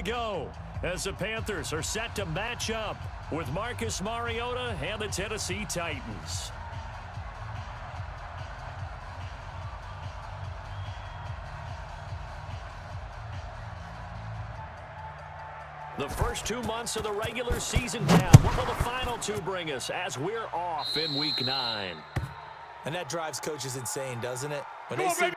go as the Panthers are set to match up with Marcus Mariota and the Tennessee Titans. The first 2 months of the regular season down. What will the final two bring us as we're off in Week 9? And that drives coaches insane, doesn't it? When they see it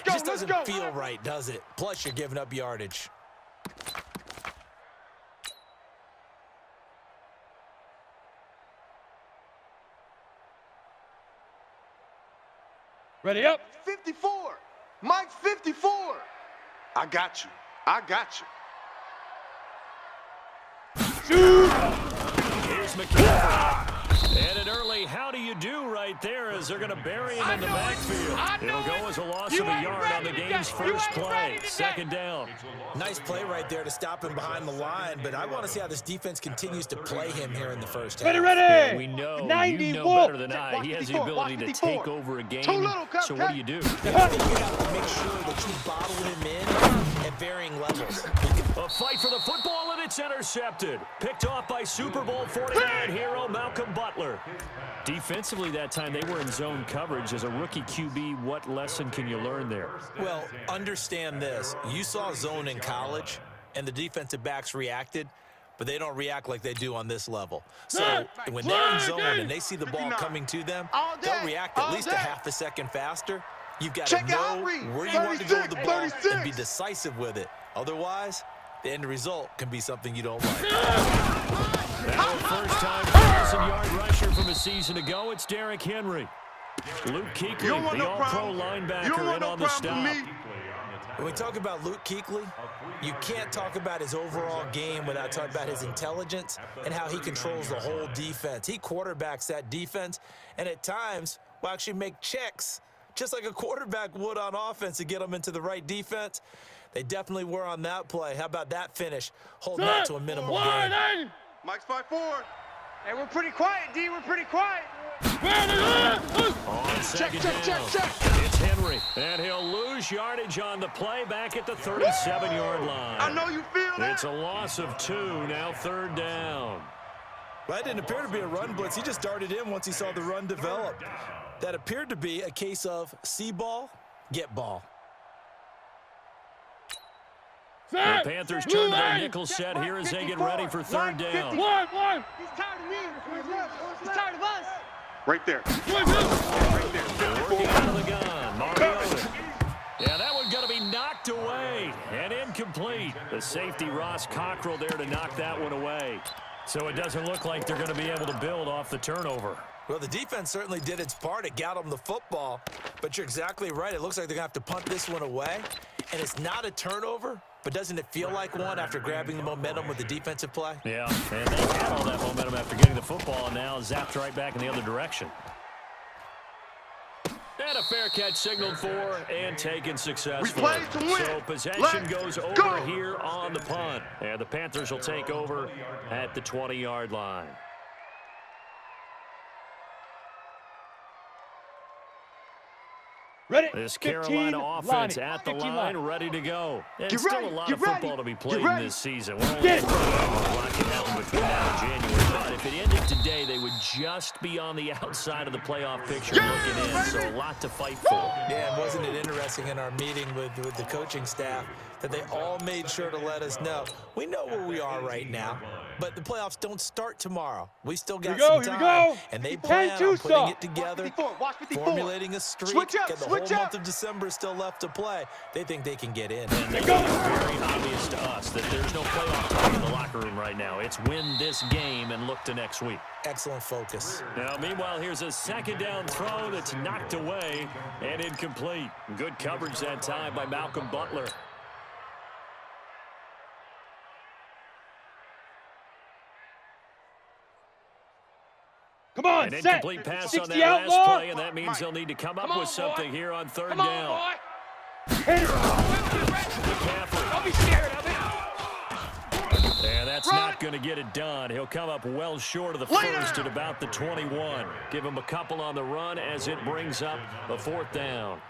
just doesn't feel right, does it? Plus, you're giving up yardage. Ready up. 54. Mike 54. I got you. I got you. Shoot. Here's McCaffrey. And an early how do you do right there as they're going to bury him in the backfield. It'll go as a loss of a yard on the game's first play. Second down. Nice play right there to stop him behind the line, but I want to see how this defense continues to play him here in the first half. Ready. Yeah, we know, you know better than I. He has the ability to take over a game. So what do you do? You have to make sure that you bottle him in at varying levels. A fight for the football, and it's intercepted. Picked off by Super Bowl 49 hero Malcolm Butler. Defensively that time, they were in zone coverage. As a rookie QB, what lesson can you learn there? Well, understand this. You saw zone in college, and the defensive backs reacted, but they don't react like they do on this level. So when they're in zone and they see the ball coming to them, they'll react at least a half a second faster. You've got to know where you want to go with the ball and be decisive with it. Otherwise, the end result can be something you don't like. Now a first-time 1,000-yard rusher from a season ago, it's Derrick Henry. Luke Kuechly, the all-pro linebacker, in on the stop. When we talk about Luke Kuechly, you can't talk about his overall game without talking about his intelligence and how he controls the whole defense. He quarterbacks that defense, and at times will actually make checks, just like a quarterback would on offense to get them into the right defense. They definitely were on that play. How about that finish? Holding that to a minimal gain. Mike's 5-4. Hey, we're pretty quiet, D. We're pretty quiet. On second down, it's Henry, and he'll lose yardage on the play back at the 37-yard line. I know you feel that. It's a loss of 2, now third down. Well, that didn't appear to be a run blitz. He just darted in once he saw the run develop. That appeared to be a case of see ball, get ball. The Panthers turn to their nickel set here as they get ready for third down. One. He's tired of me. He's tired of us. Right there. Right there. Working out of the gun. Mariota. Yeah, that one going to be knocked away and incomplete. The safety, Ross Cockrell, there to knock that one away. So it doesn't look like they're going to be able to build off the turnover. Well, the defense certainly did its part. It got them the football. But you're exactly right. It looks like they're going to have to punt this one away. And it's not a turnover, but doesn't it feel like one after grabbing the momentum with the defensive play? Yeah, and they had all that momentum after getting the football, and now zapped right back in the other direction. And a fair catch signaled for and taken successfully. So possession goes over here on the punt. And the Panthers will take over at the 20-yard line. Ready. This Carolina offense at the line, ready to go. There's still a lot of football to be played in this season. A lot can happen between now and January. But if it ended today, they would just be on the outside of the playoff picture looking in. So a lot to fight for. Yeah, and wasn't it interesting in our meeting with the coaching staff that they all made sure to let us know. We know where we are right now, but the playoffs don't start tomorrow. We still got some time, and they plan on putting it together, formulating a streak, and the whole month of December is still left to play. They think they can get in. And it's very obvious to us that there's no playoff talk in the locker room right now. It's win this game and look to next week. Excellent focus. Now, meanwhile, here's a second down throw that's knocked away and incomplete. Good coverage that time by Malcolm Butler. Come on, An incomplete pass on that last play, and that means they'll need to come up with something here on third down. Don't be scared of it. And that's not going to get it done. He'll come up well short of the first at about the 21. Give him a couple on the run as it brings up a 4th down.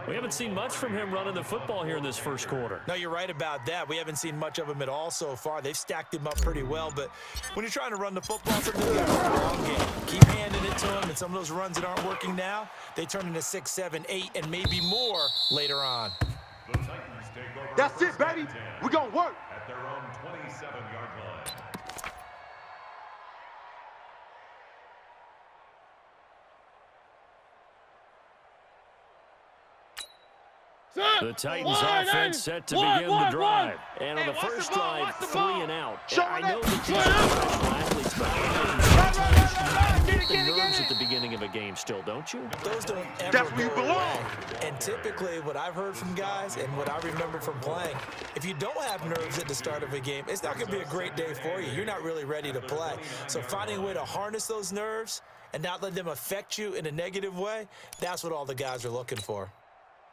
We haven't seen much from him running the football here in this first quarter. No, you're right about that. We haven't seen much of him at all so far. They've stacked him up pretty well, but when you're trying to run the football, sometimes you got to run the long game. Keep handing it to him, and some of those runs that aren't working now, they turn into 6, 7, 8, and maybe more later on. That's it, baby. We're going to work. At their own 27-yard line. The Titans offense set to begin the drive. And on the first drive, 3 and out. I know that these are professional athletes, but you get the nerves at the beginning of a game still, don't you? Those don't ever That's where you go belong. away. And typically what I've heard from guys and what I remember from playing, if you don't have nerves at the start of a game, it's not going to be a great day for you. You're not really ready to play. So finding a way to harness those nerves and not let them affect you in a negative way, that's what all the guys are looking for.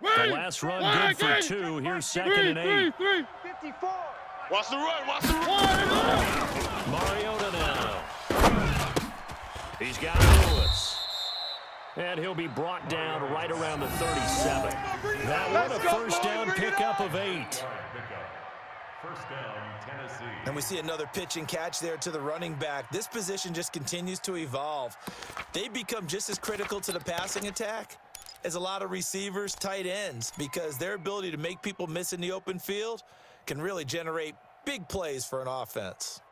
The last run good for 2. Here's 2nd and 8. 54. Watch the run. Watch the run. Mariota now. He's got Lewis. And he'll be brought down right around the 37. That one a first down pickup of 8. First down, Tennessee. And we see another pitch and catch there to the running back. This position just continues to evolve. They become just as critical to the passing attack as a lot of receivers, tight ends, because their ability to make people miss in the open field can really generate big plays for an offense.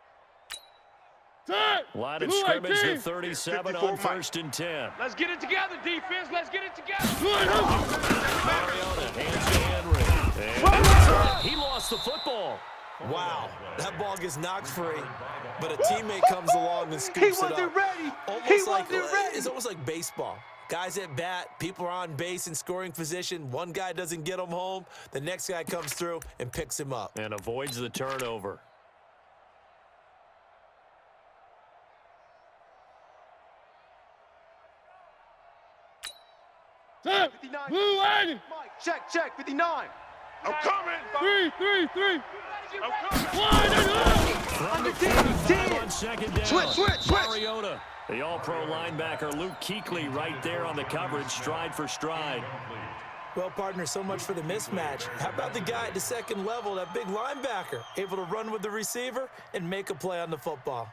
Line of scrimmage, the 37 on 1st and 10. Let's get it together, defense. Let's get it together. Mariota hands to Henry. And he lost the football. Wow, that ball gets knocked free, but a teammate comes along and scoops it up. He wasn't ready. It's almost like baseball. Guys at bat, people are on base in scoring position. One guy doesn't get him home. The next guy comes through and picks him up. And avoids the turnover. Blue 80. Mike, check, 59. I'm coming. 3. I'm coming. From the 45 on 2nd down. Switch. Mariota. The all-pro linebacker Luke Kuechly right there on the coverage, stride for stride. Well, partner, so much for the mismatch. How about the guy at the second level, that big linebacker, able to run with the receiver and make a play on the football?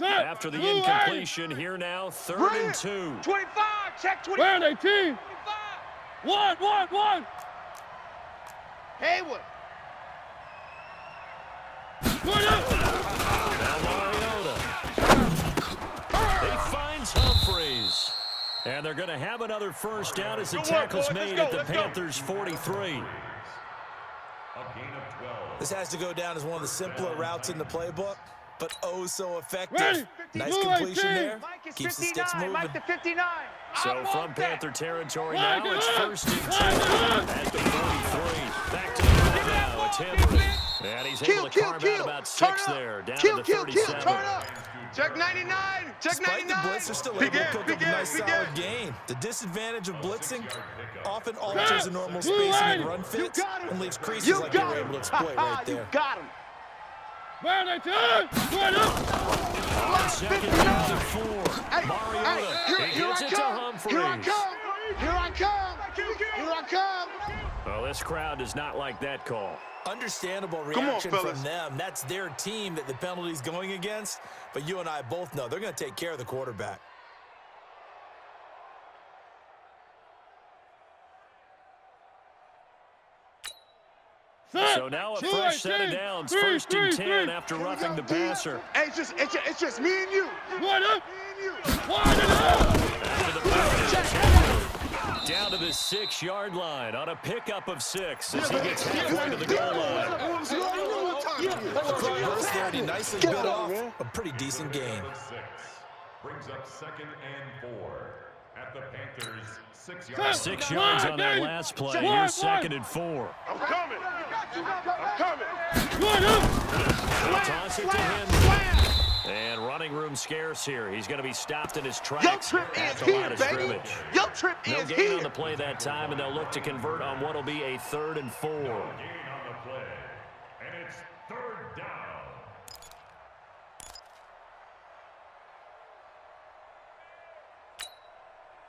After the incompletion, here now, 3rd and 2. 25. Check 25. Where are they, team? 1. Haywood. Now Mariota. He finds Humphreys. And they're going to have another first down as the tackle's made at the Panthers' 43. This has to go down as one of the simpler routes in the playbook, but oh so effective. Ready. Nice Blue completion 18. there. Mike is Keeps the 59. sticks moving. Mike the 59. So from Panther territory now, it's 1st and 10 at the 43. Back to the line now, it's Henry. And he's able to carve out about 6 there, down to the 37. Turn up. Check 99. Check Despite 99. the blitz, they're still able to pick up a nice solid gain. The disadvantage of blitzing often alters the normal spacing and run fits and leaves creases like they were able to exploit right there. You got him. Where are they, team? Right up. On 2nd down and 4. Hey, Mariota, he gets it to Humphreys. Here I come. Well, this crowd does not like that call. Understandable on, reaction fellas. from them. That's their team that the penalty's going against. But you and I both know they're going to take care of the quarterback. So now a fresh set of downs, 1st and 10 after roughing the passer. Hey, it's just me and you. Right up. After the penalty, down to the 6-yard line on a pickup of 6 as he gets halfway to the goal line. First there, and he nicely bit off a pretty decent game. Brings up 2nd and 4 at the Panthers' 6-yard 6 yards on that last play. Here's 2nd and 4. I'm coming. I'm coming. Right up. They'll toss it to Henry. And running room scarce here. He's going to be stopped in his Your tracks trip at is the here, line of baby. scrimmage. Your trip No is gain here. on the play that time, and they'll look to convert on what will be a 3rd and 4. No gain on the play. And it's 3rd down.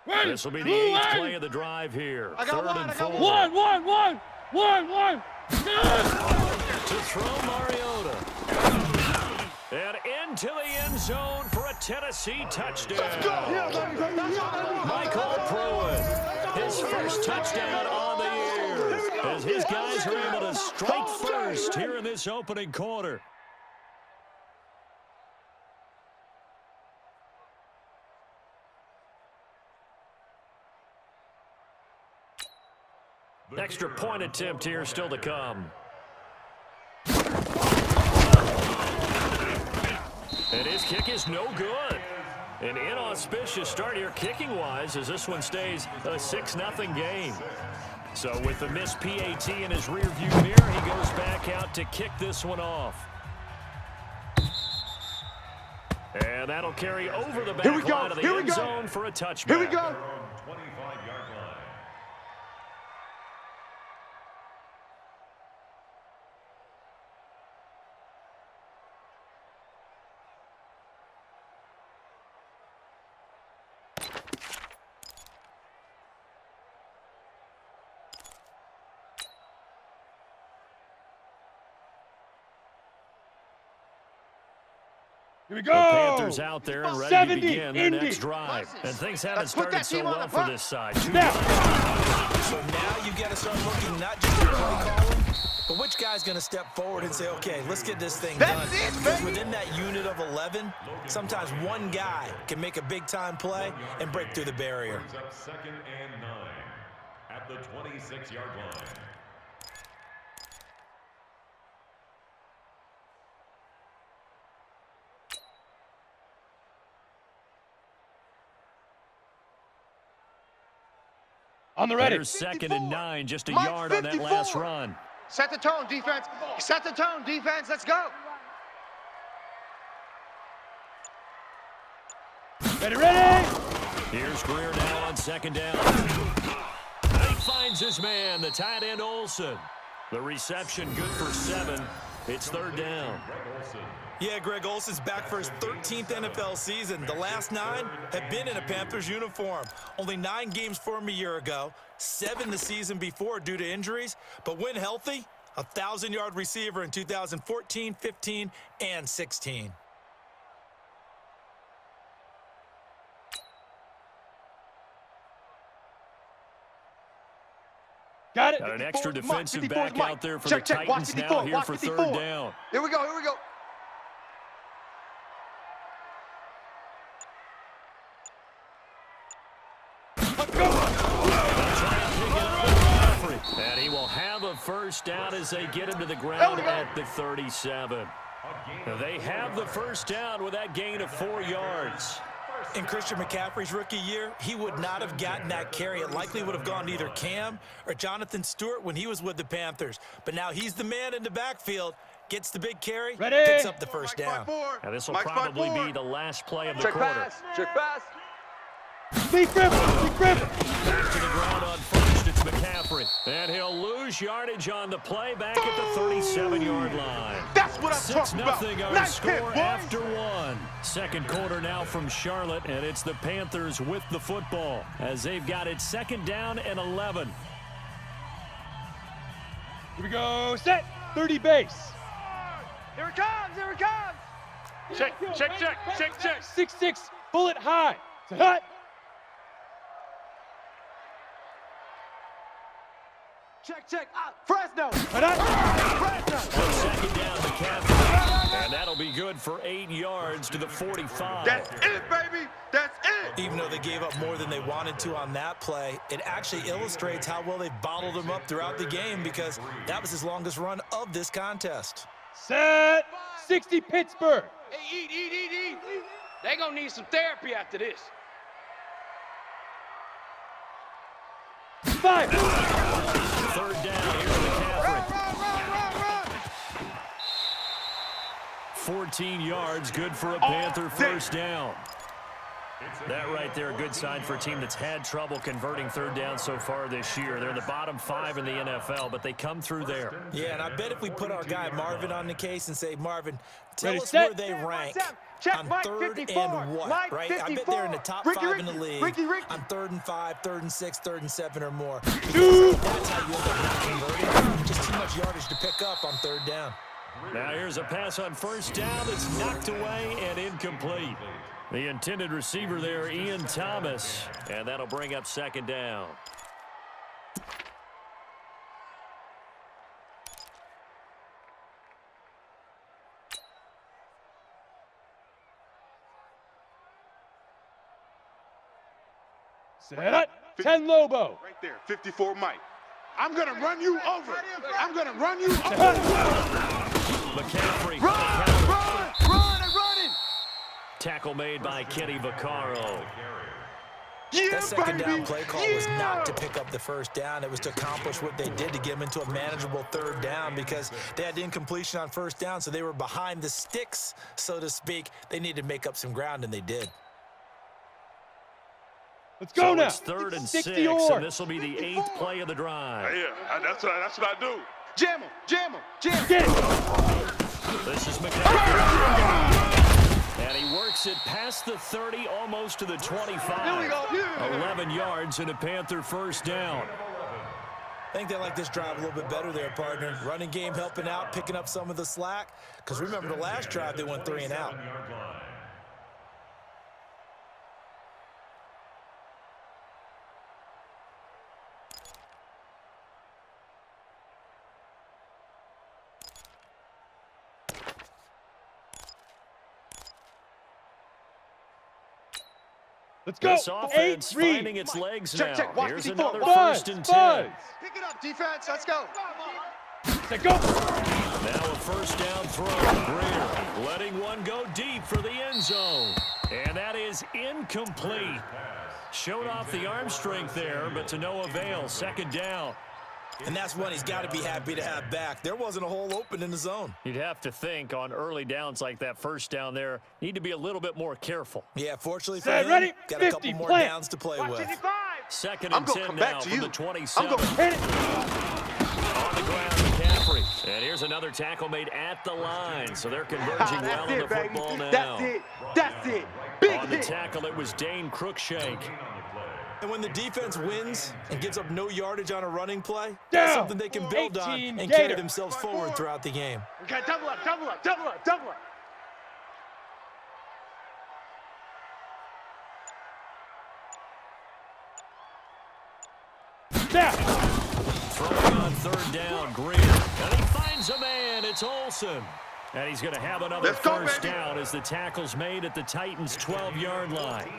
Ready. This will be the Blue 8th line. play of the drive here. I got 3rd one, and I got 4. One, one, one, one, one. To throw Mariota. And into the end zone for a Tennessee touchdown. Michael Pruitt, his first touchdown on the year, as his guys are able to strike first here in this opening quarter. Extra point attempt here still to come. And his kick is no good. An inauspicious start here kicking-wise as this one stays a 6-0 game. So with the missed PAT in his rearview mirror, he goes back out to kick this one off. And that'll carry over the back line of the end zone for a touchback. Here we go. 25-yard line. Here we The go. Panthers out there and ready to 70, begin their Indy. next drive. And things haven't Let's put started that so team on well the for front. this side. Now. So now you got to start looking not just at play calling, but which guy's going to step forward and say, okay, let's get this thing done. That's it, Because baby. within that unit of 11, sometimes one guy can make a big-time play and break through the barrier. Brings up 2nd and 9 at the 26-yard line. On the ready. Here's 2nd and 9, just a Mike, yard on that 54. last run. Set the tone, defense. Set the tone, defense. Let's go. Ready, ready. Here's Greer now on 2nd down. He finds his man, the tight end Olsen. The reception good for 7. It's 3rd down. Greg Olsen. Yeah, Greg Olsen's back for his 13th NFL season. The last 9 have been in a Panthers uniform. Only 9 games for him a year ago, 7 the season before due to injuries. But when healthy, a 1,000-yard receiver in 2014, 15, and 16. Got it. Got an extra 54's defensive 54's back Mike. out there for Check, the check. Watch Titans 54, now here watch for 54. 3rd down. Here we go, here we go. Let's go. And he will have a first down as they get him to the ground at the 37. They have the first down with that gain of 4 yards. In Christian McCaffrey's rookie year, he would not have gotten that carry. It likely would have gone to either Cam or Jonathan Stewart when he was with the Panthers. But now he's the man in the backfield, gets the big carry, Ready. picks up the first Mike, down. 5-4. Now this will Mike, probably 5-4. be the last play of the Check quarter. pass. Check pass. Deep grip. Deep grip. Back to the ground on first, it's McCaffrey. And he'll lose yardage on the play back at the 37-yard line. That's what I'm talking about. 6-0 our Nice score hit, boys. after 1. Second quarter now from Charlotte, and it's the Panthers with the football as they've got it 2nd down and 11. Here we go. Set. 30 base. Here it comes. Here it comes. Check, check, check, check, check. 6-6. Bullet high. Set. Hut. Check, check. Fresno. Fresno. 2nd down, McCaffrey. And that'll be good for 8 yards to the 45. That's it, baby. That's it. Even though they gave up more than they wanted to on that play, it actually illustrates how well they've bottled him up throughout the game because that was his longest run of this contest. Set. 60 Pittsburgh. Hey, eat. They gonna need some therapy after this. 5. 3rd down, here's McCaffrey. Run. 14 yards, good for a Panther first down. That right there, a good sign for a team that's had trouble converting third down so far this year. They're in the bottom 5 in the NFL, but they come through there. Yeah, and I bet if we put our guy Marvin on the case and say, Marvin, tell Ready, us set. where they rank Check, on Mike, third 54. and what, Mike, right? I bet 54. they're in the top Ricky, 5 in the league Ricky. on 3rd and 5, 3rd and 6, 3rd and 7 or more. Dude. That's how you end up not converting. Just too much yardage to pick up on 3rd down. Now here's a pass on first down that's knocked away and incomplete. The intended receiver there, Ian Thomas, and that'll bring up 2nd down. Set. 10 Lobo. Right there, 54 Mike. I'm going to run you over. I'm going to run you over. McCaffrey. Run, I'm running. Tackle made by Kenny Vaccaro. Yeah, That second down baby. play call was not to pick up the first down. It was to accomplish what they did to get them into a manageable 3rd down because they had incompletion on first down, so they were behind the sticks, so to speak. They needed to make up some ground, and they did. Let's go So now. it's 3rd and 60 6, yards. and this will be the 8th play of the drive. Yeah, that's what I do. Jam him. Get it. This is McCaffrey. And he works it past the 30, almost to the 25. Here we go. Yeah. 11 yards and a Panther first down. I think they like this drive a little bit better there, partner. Running game helping out, picking up some of the slack. Because remember the last drive, they went 3 and out. Let's go. This offense 8-3. finding its legs Check, now. watch Here's 54. another Buzz, 1st and 10. buzz. Pick it up, defense. Let's go. Let's go. Now a first down throw. Greer letting one go deep for the end zone. And that is incomplete. Showed off the arm strength there, but to no avail. 2nd down. And that's one he's got to be happy to have back. There wasn't a hole open in the zone. You'd have to think on early downs like that first down there, need to be a little bit more careful. Yeah, fortunately for Set, him, ready, got a couple 50, more plant. downs to play with. 2nd I'm and gonna 10 come now back to from you. the 27. I'm gonna Hit it. On the ground, McCaffrey. And here's another tackle made at the line. So they're converging well on the football now. That's it. Big On the hit. tackle, it was Dane Cruikshank. And when the defense wins and gives up no yardage on a running play, Down. that's something they can build on 18 and Gator. carry themselves forward throughout the game. Okay, double up. Now. Throwing on 3rd down, Greer. And he finds a man. It's Olsen. And he's going to have another Let's go, first baby. down as the tackle's made at the Titans' 12-yard line.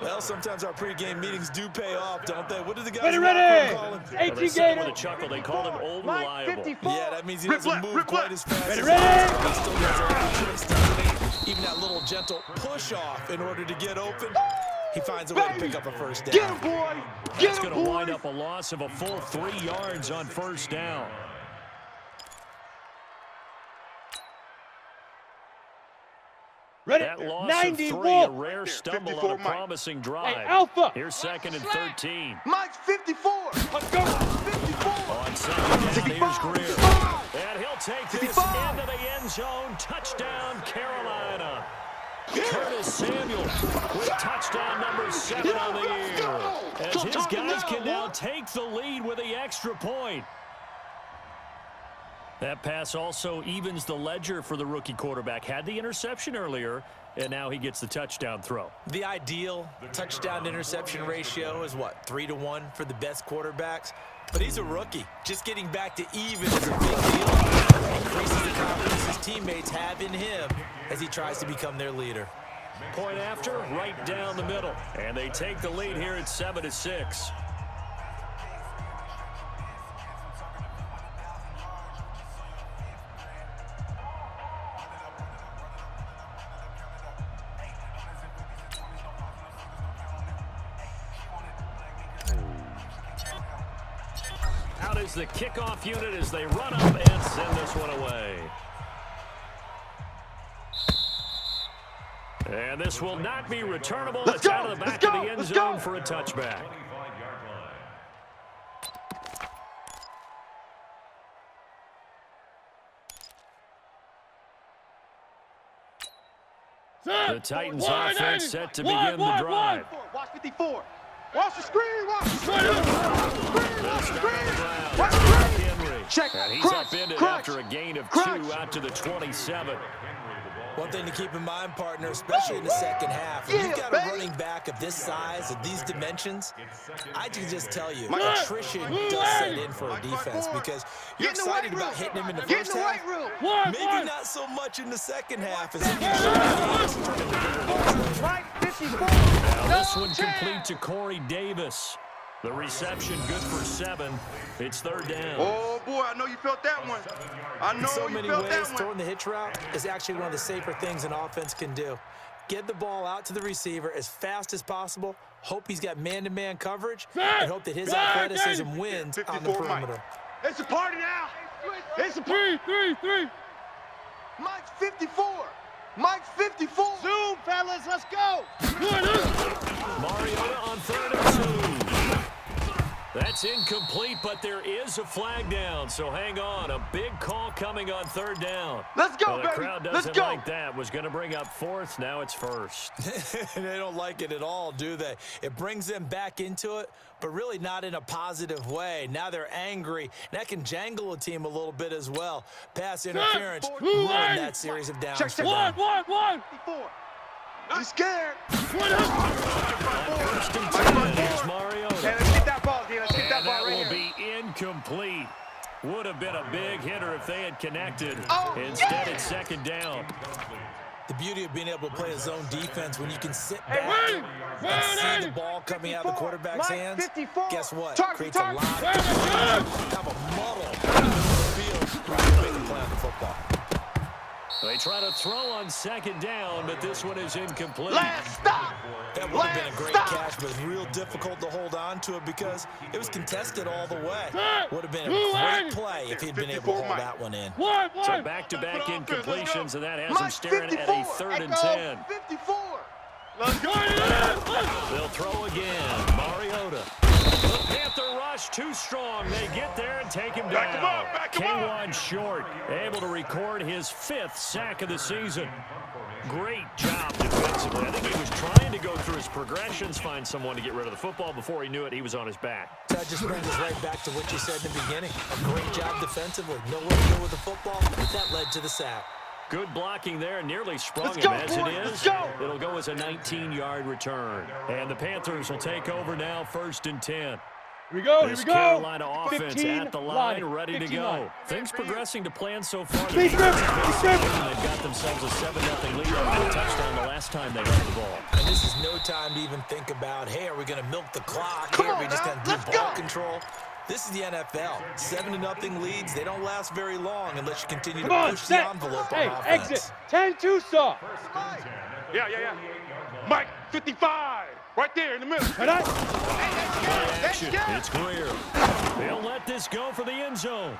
Well, sometimes our pregame meetings do pay off, don't they? What do the guys Ready, in the locker room ready. call him? Well, they 18 said it with Gator. a chuckle. They called him old reliable. Yeah, that means he doesn't move quite as fast Ready, as ready. he still does every tricks, doesn't he? Even that little gentle push off in order to get open. He finds a way to pick up a first down. Get him, boy. Get That's him, going to wind boy. up a loss of a full 3 yards on first down. Ready. That loss 90 of 3, Wolf. a rare stumble 54 on a Mike. promising drive. Hey, Alpha. Here's 2nd and 13. Mike's 54. Let's go. 54. On 2nd down, here's Greer. And he'll take this 55. into the end zone. Touchdown, Carolina. Curtis Samuel with touchdown number 7 on the year. As his guys can now take the lead with the extra point. That pass also evens the ledger for the rookie quarterback. Had the interception earlier, and now he gets the touchdown throw. The ideal touchdown-interception ratio is what, 3-to-1 for the best quarterbacks? But he's a rookie. Just getting back to even is a big deal. Increases the confidence his teammates have in him as he tries to become their leader. Point after, right down the middle. And they take the lead here at 7-6. Out is the kickoff unit as they run up and send this one away. And this will not be returnable. Let's It's go. out of the back Let's of go. the end Let's zone go. for a touchback. 25-yard line. The Titans offense set to begin the drive. Watch 54. Watch the screen. Watch the screen. They'll start on the ground. It's Derrick Henry. Check. And he's Crunch. upended Crunch. after a gain of Crunch. 2 out to the 27. One thing to keep in mind, partner, especially in the second half, if Yeah, you've got baby. a running back of this size, of these dimensions, I can just tell you, Mike. attrition does set in for a defense because you're Get in the excited weight about room. hitting him in the Get in first the half. weight room. Maybe not so much in the second half as if you Mike 54. Now this one complete to Corey Davis. The reception good for 7. It's 3rd down. Oh, boy, I know you felt that one. I know in so you many felt ways, that one. throwing the hitch route is actually one of the safer things an offense can do. Get the ball out to the receiver as fast as possible, hope he's got man-to-man coverage, and hope that his athleticism wins on the 54, Mike. perimeter. It's a party now. It's a party. 3. Mike 54. Mike 54. Zoom, fellas. Let's go. Mariota on 3rd and 2. That's incomplete, but there is a flag down, so hang on. A big call coming on 3rd down. Let's go, Well, the baby. crowd Let's doesn't go. like that. Was going to bring up 4th. Now it's 1st. They don't like it at all, do they? It brings them back into it, but really not in a positive way. Now they're angry. That can jangle a team a little bit as well. Pass interference ruined that series of downs Check, for check. them. 1. 54. I'm scared. First and 10. Here's Mariota. Hey, let's get that ball, D. Let's get that And ball that right will here. be incomplete. Would have been a big hitter if they had connected. Oh, Instead, yeah. it's 2nd down. The beauty of being able to play a zone defense when you can sit Hey, back wait, and see the ball coming out of the quarterback's Mike, hands. 54. Guess what? Target, Creates a target. lot of a muddle in the field to make a play on the football. They try to throw on 2nd down, but this one is incomplete. Last stop. That would have been a great Stop. catch, but it's real difficult to hold on to it because it was contested all the way. Would have been a great play if he'd been able to hold that one in. So back-to-back incompletions, and that has them Mike staring 54. at a 3rd and Echo 10. 54. They'll throw again. Mariota. The Panther rush too strong. They get there and take him down. Back him up, back him up. K1 Short able to record his 5th sack of the season. Great job defensively. I think he was trying to go through his progressions, find someone to get rid of the football. Before he knew it, he was on his back. That just brings us right back to what you said in the beginning. A great job defensively. Nowhere to go with the football, but that led to the sack. Good blocking there, nearly sprung Let's him go, as boy, it let's is. go. It'll go as a 19-yard return. And the Panthers will take over now, 1st and 10. Here we go. This Carolina offense at the line, ready to 15 go. line. Things progressing to plan so far. Stay strip, stay strip. They've got themselves a 7-0 lead over a touchdown the last time they had the ball. And this is no time to even think about, hey, are we going to milk the clock? Come Hey, are on we just now, going to let's do ball go. control? This is the NFL. 7-0 leads. They don't last very long unless you continue Come to on, push the set. envelope Hey, on offense. exit. 10-2 saw. Yeah. Mike 55. Right there in the middle. Right on. Play action. It's clear. They'll let this go for the end zone.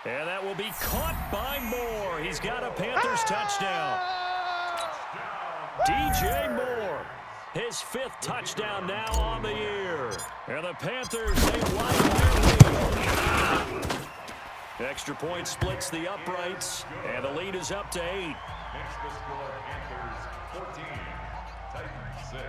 And that will be caught by Moore. He's got a Panthers touchdown. DJ Moore. His 5th touchdown now on the year. And the Panthers, they widen their lead. Extra point splits the uprights, and the lead is up to 8. Makes the score Panthers 14, Titans 6.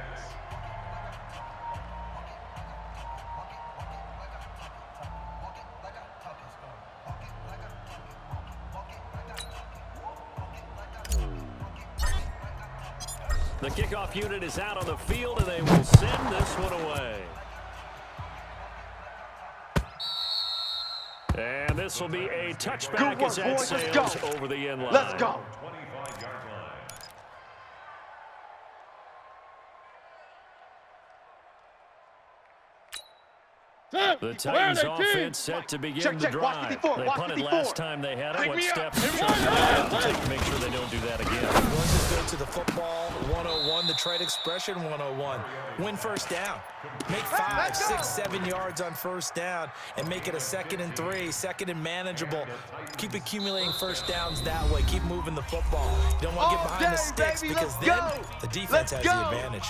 The kickoff unit is out on the field, and they will send this one away. And this will be a touchback Good work, as that boys. Let's sails go. over the end line. Let's go. 25-yard line. The Titans offense set to begin the drive. They punted last time they had it. What steps should they take to make sure they don't do that again? Let's just go to the football 101, the trade expression 101. Win first down. Make 5, 6, 7 yards on first down and make it a 2nd and 3, 2nd and manageable. Keep accumulating first downs that way. Keep moving the football. You don't want to get behind the sticks because then the defense has the advantage.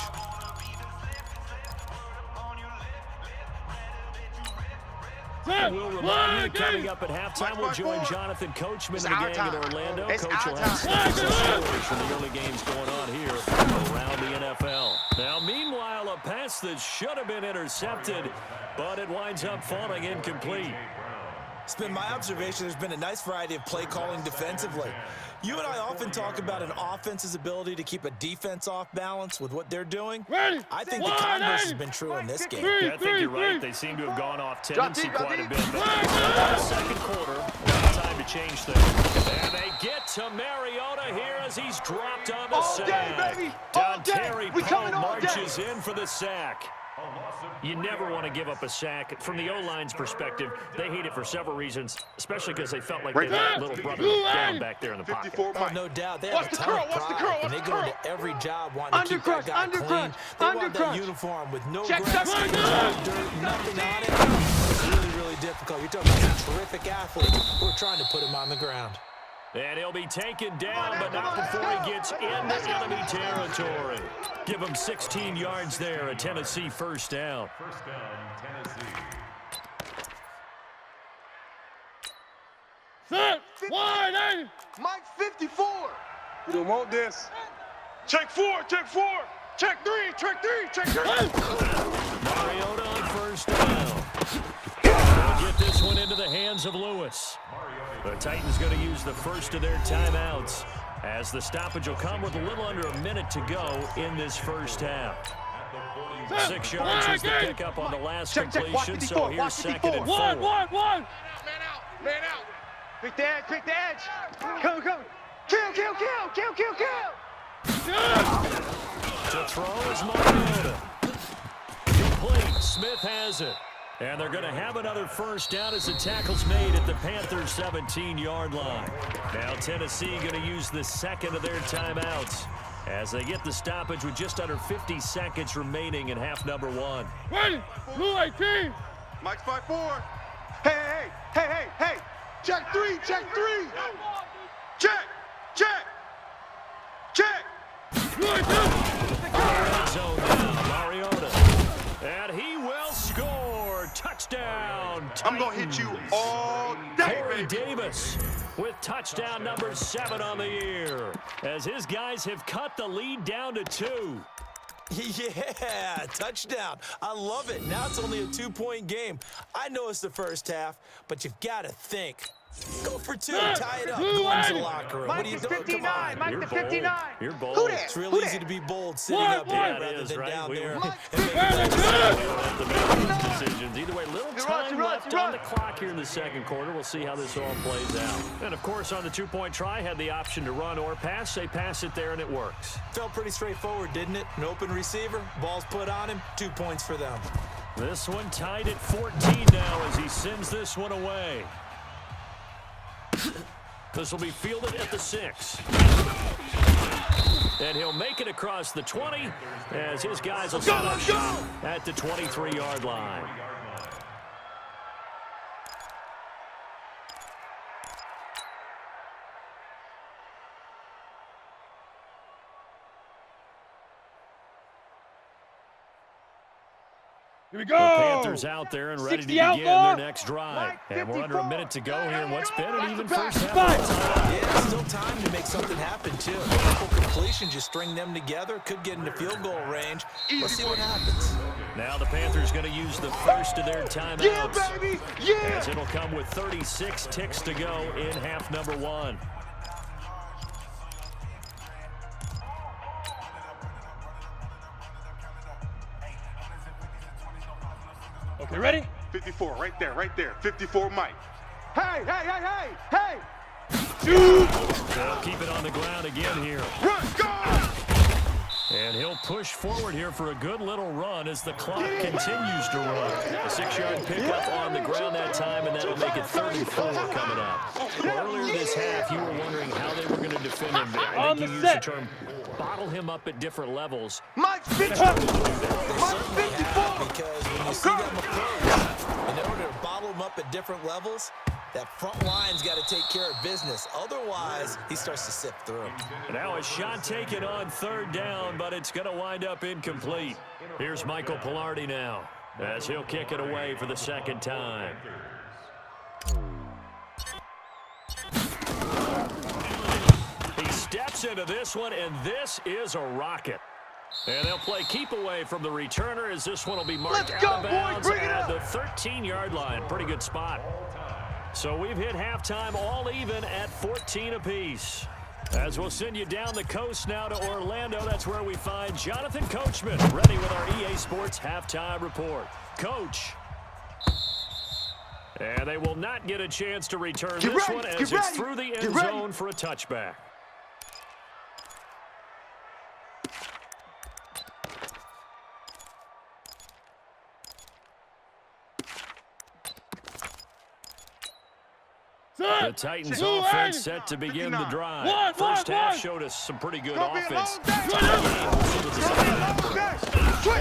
We'll remind you, coming up at halftime, we'll join Jonathan Coachman and the gang in Orlando. Coach will have stories from the early games going on here around the NFL. Now, meanwhile, a pass that should have been intercepted, but it winds up falling incomplete. It's been my observation there's been a nice variety of play calling defensively. You and I often talk about an offense's ability to keep a defense off balance with what they're doing. I think the converse has been true in this game. Yeah, I think you're right. They seem to have gone off tendency quite a bit. But second quarter, time to change things. And they get to Mariota here as he's dropped on the sack. Terry Poe marches in for the sack. You never want to give up a sack. From the O-line's perspective, they hate it for several reasons, especially because they felt like they let little brother down back there in the pocket. Oh, no doubt. They have a ton of pride, and they go into every job wanting to keep that guy clean. They want that uniform with no grass, no dirt, nothing on it. It's really, really difficult. You're talking about some terrific athletes. We're trying to put him on the ground. And he'll be taken down, but not before he gets into enemy territory. Give him 16 yards there, a Tennessee first down. First down, Tennessee. Set, wide, eight. Mike 54. We don't want this. Check 4, check 4. Check 3, check 3, check 3. Mariota on first down. They'll get this one into the hands of Lewis. The Titans going to use the first of their timeouts as the stoppage will come with a little under a minute to go in this first half. 6 yards was the pickup on the last completion, so here's 2nd and 4. One. Man out, man out. Pick the edge, pick the edge. Come. Kill. To throw is Mariota. Complete. Smith has it. And they're going to have another first down as the tackle's made at the Panthers' 17-yard line. Now Tennessee going to use the second of their timeouts as they get the stoppage with just under 50 seconds remaining in half number 1. Ready, blue 18. Mike's 5-4. Hey. Check 3. Check. Blue 18. Red zone now, Mariota. And he will score. Touchdown, Titans. I'm going to hit you all day, Corey baby. Davis with touchdown number 7 on the year as his guys have cut the lead down to 2. Yeah, touchdown. I love it. Now it's only a 2-point game. I know it's the first half, but you've got to think. Go for 2, tie it up, go into the locker room. What are you doing? Come on. Mike You're the bold. 59. You're bold. Who that? It's real easy to be bold sitting up here Yeah, it rather is, than right? down We there. don't And have to make those decisions. Either way, little time left on run. the clock here in the second quarter. We'll see how this all plays out. And, of course, on the 2-point try, had the option to run or pass. They pass it there, and it works. felt pretty straightforward, didn't it? An open receiver, ball's put on him, 2 points for them. This one tied at 14 now as he sends this one away. This will be fielded at the 6. And he'll make it across the 20 as his guys will set up at the 23-yard line. Here we The go. Panthers out there and ready to 60 begin outlaw. their next drive. And we're under a minute to go here in what's been an even first half. Yeah, still time to make something happen, too. A couple completions, you string them together, could get into field goal range. Let's see what happens. Now the Panthers going to use the first of their timeouts. Yeah, baby. Yeah. As it'll come with 36 ticks to go in half number 1. Okay, ready? 54, right there. 54, Mike. Hey. Shoot. They'll keep it on the ground again here. Run, go! And he'll they'll push forward here for a good little run as the clock continues to run. A 6-yard pickup on the ground that time, and that'll make it 3rd and 4 coming up. Well, earlier this half, you were wondering how they were going to defend him. I think you used the term bottle him up at different levels. Mike 54. Mike 54. Because when you see them approach, in order to bottle him up at different levels, that front line's got to take care of business. Otherwise, he starts to sift through. Now a shot taken on 3rd down, but it's going to wind up incomplete. Here's Michael Pilardi now, as he'll kick it away for the 2nd time. He steps into this one, and this is a rocket. And they'll play keep away from the returner as this one will be marked out of bounds at the 13-yard line. Pretty good spot. So we've hit halftime all even at 14 apiece. As we'll send you down the coast now to Orlando, that's where we find Jonathan Coachman ready with our EA Sports halftime report. Coach. And they will not get a chance to return this one as it's through the end zone for a touchback. The Titans offense set to begin the drive. First half showed us some pretty good offense.